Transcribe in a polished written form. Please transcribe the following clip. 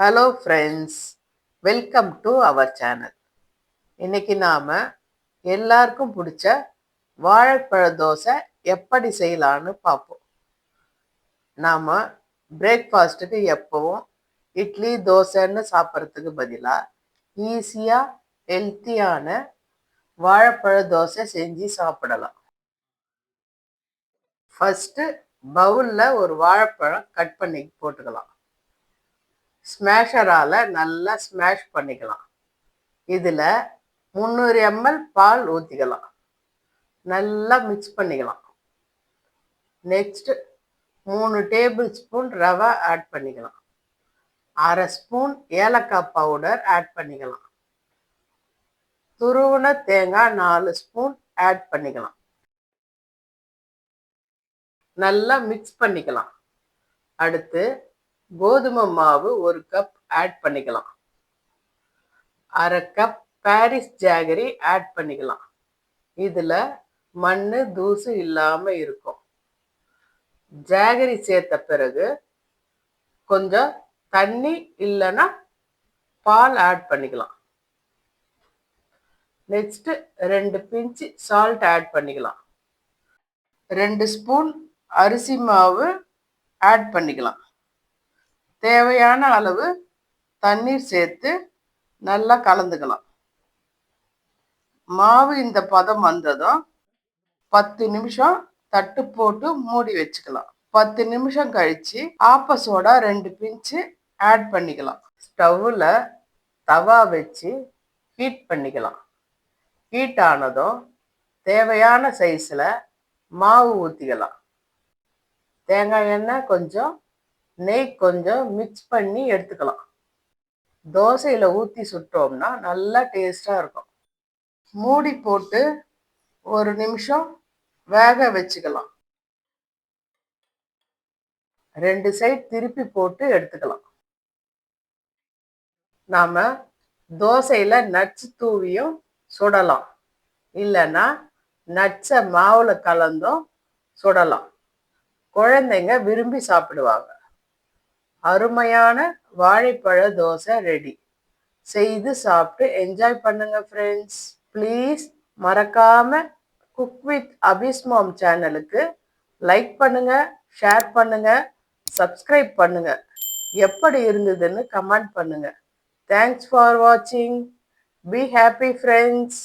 Hello friends, welcome to our channel. இன்னைக்கு நாம் எல்லாருக்கும் பிடிச்ச வாழைப்பழ தோசை எப்படி செய்யலான்னு பார்ப்போம். நாம் பிரேக்ஃபாஸ்ட்டுக்கு எப்போவும் இட்லி தோசைன்னு சாப்பிட்றதுக்கு பதிலாக ஈஸியாக ஹெல்த்தியான வாழைப்பழ தோசை செஞ்சு சாப்பிடலாம். ஃபஸ்ட்டு பவுலில் ஒரு வாழைப்பழம் கட் பண்ணி போட்டுக்கலாம். ஸ்மேஷரால் நல்லா ஸ்மேஷ் பண்ணிக்கலாம். இதில் 300 ml பால் ஊற்றிக்கலாம். நல்லா மிக்ஸ் பண்ணிக்கலாம். நெக்ஸ்ட்டு 3 டேபிள் ஸ்பூன் ரவை ஆட் பண்ணிக்கலாம். 1/2 ஸ்பூன் ஏலக்காய் பவுடர் ஆட் பண்ணிக்கலாம். துருவின தேங்காய் 4 ஸ்பூன் ஆட் பண்ணிக்கலாம். நல்லா மிக்ஸ் பண்ணிக்கலாம். அடுத்து கோதுமை மாவு 1 கப் ஆட் பண்ணிக்கலாம். 1/2 கப் பாரிஸ் ஜாகரி ஆட் பண்ணிக்கலாம். இதில் மண் தூசு இல்லாமல் இருக்கும். ஜாகரி சேர்த்த பிறகு கொஞ்சம் தண்ணி இல்லைன்னா பால் ஆட் பண்ணிக்கலாம். நெக்ஸ்ட்டு 2 பிஞ்சு சால்ட் ஆட் பண்ணிக்கலாம். 2 ஸ்பூன் அரிசி மாவு ஆட் பண்ணிக்கலாம். தேவையான அளவு தண்ணீர் சேர்த்து நல்லா கலந்துக்கலாம். மாவு இந்த பதம் வந்ததும் 10 நிமிஷம் தட்டு போட்டு மூடி வச்சுக்கலாம். 10 நிமிஷம் கழித்து ஆப்ப சோடா 2 பிஞ்சு ஆட் பண்ணிக்கலாம். ஸ்டவ்வில் தவா வச்சு ஹீட் பண்ணிக்கலாம். ஹீட் ஆனதும் தேவையான சைஸில் மாவு ஊற்றிக்கலாம். தேங்காய் எண்ணெய் கொஞ்சம், நெய் கொஞ்சம் மிக்ஸ் பண்ணி எடுத்துக்கலாம். தோசையில் ஊற்றி சுட்டோம்னா நல்லா டேஸ்டாக இருக்கும். மூடி போட்டு 1 நிமிஷம் வேக வச்சுக்கலாம். 2 சைட் திருப்பி போட்டு எடுத்துக்கலாம். நாம் தோசையில் நட்ஸ் தூவியும் சுடலாம். இல்லைன்னா நட்ஸை மாவில் கலந்தும் சுடலாம். குழந்தைங்க விரும்பி சாப்பிடுவாங்க. அருமையான வாழைப்பழ தோசை ரெடி. செய்து சாப்பிட்டு என்ஜாய் பண்ணுங்க ஃப்ரெண்ட்ஸ். ப்ளீஸ் மறக்காம குக் வித் அபிஸ் மாம் சேனலுக்கு லைக் பண்ணுங்க, ஷேர் பண்ணுங்க, சப்ஸ்கிரைப் பண்ணுங்க. எப்படி இருந்ததுன்னு கமெண்ட் பண்ணுங்க. தேங்க்ஸ் ஃபார் வாட்சிங். Be happy friends.